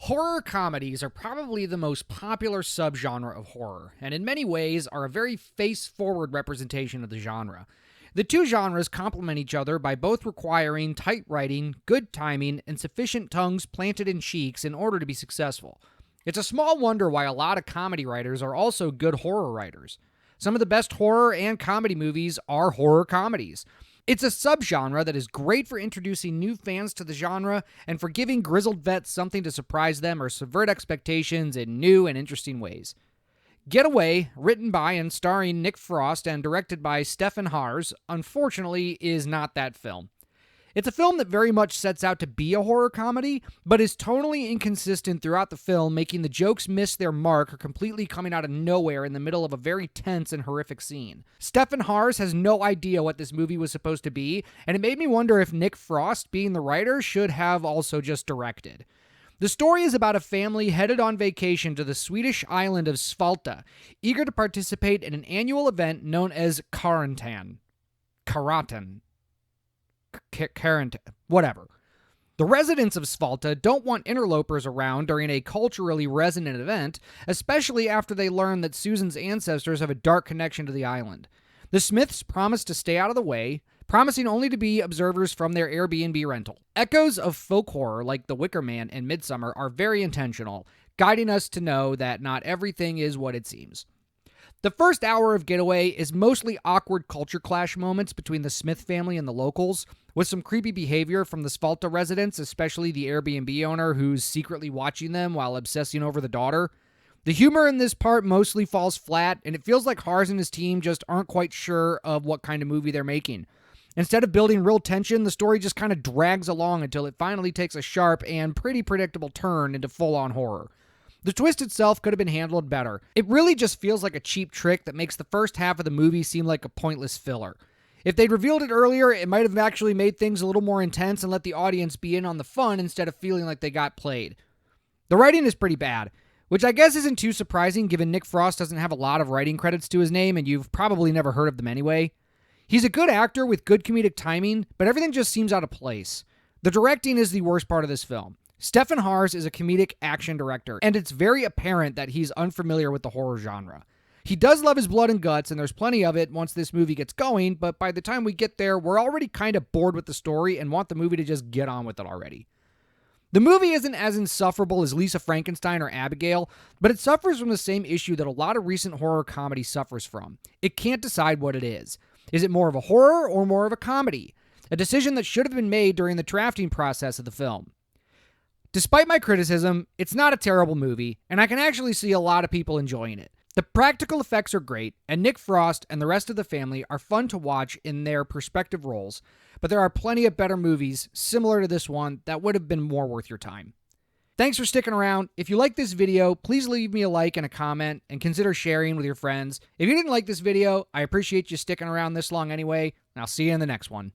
Horror comedies are probably the most popular subgenre of horror, and in many ways are a very face-forward representation of the genre. The two genres complement each other by both requiring tight writing, good timing, and sufficient tongues planted in cheeks in order to be successful. It's a small wonder why a lot of comedy writers are also good horror writers. Some of the best horror and comedy movies are horror comedies. It's a subgenre that is great for introducing new fans to the genre and for giving grizzled vets something to surprise them or subvert expectations in new and interesting ways. Getaway, written by and starring Nick Frost and directed by Steffen Haars, unfortunately is not that film. It's a film that very much sets out to be a horror comedy, but is tonally inconsistent throughout the film, making the jokes miss their mark or completely coming out of nowhere in the middle of a very tense and horrific scene. Steffen Haars has no idea what this movie was supposed to be, and it made me wonder if Nick Frost, being the writer, should have also just directed. The story is about a family headed on vacation to the Swedish island of Svalta, eager to participate in an annual event known as Karatan. Whatever. The residents of Svalta don't want interlopers around during a culturally resonant event, especially after they learn that Susan's ancestors have a dark connection to the island. The Smiths promise to stay out of the way, promising only to be observers from their Airbnb rental. Echoes of folk horror like The Wicker Man and Midsommar are very intentional, guiding us to know that not everything is what it seems. The first hour of Getaway is mostly awkward culture clash moments between the Smith family and the locals, with some creepy behavior from the Svalta residents, especially the Airbnb owner who's secretly watching them while obsessing over the daughter. The humor in this part mostly falls flat, and it feels like Haars and his team just aren't quite sure of what kind of movie they're making. Instead of building real tension, the story just kind of drags along until it finally takes a sharp and pretty predictable turn into full-on horror. The twist itself could have been handled better. It really just feels like a cheap trick that makes the first half of the movie seem like a pointless filler. If they'd revealed it earlier, it might have actually made things a little more intense and let the audience be in on the fun instead of feeling like they got played. The writing is pretty bad, which I guess isn't too surprising given Nick Frost doesn't have a lot of writing credits to his name and you've probably never heard of them anyway. He's a good actor with good comedic timing, but everything just seems out of place. The directing is the worst part of this film. Steffen Haars is a comedic action director, and it's very apparent that he's unfamiliar with the horror genre. He does love his blood and guts, and there's plenty of it once this movie gets going, but by the time we get there, we're already kind of bored with the story and want the movie to just get on with it already. The movie isn't as insufferable as Lisa Frankenstein or Abigail, but it suffers from the same issue that a lot of recent horror comedy suffers from. It can't decide what it is. Is it more of a horror or more of a comedy? A decision that should have been made during the drafting process of the film. Despite my criticism, it's not a terrible movie, and I can actually see a lot of people enjoying it. The practical effects are great, and Nick Frost and the rest of the family are fun to watch in their respective roles, but there are plenty of better movies similar to this one that would have been more worth your time. Thanks for sticking around. If you like this video, please leave me a like and a comment, and consider sharing with your friends. If you didn't like this video, I appreciate you sticking around this long anyway, and I'll see you in the next one.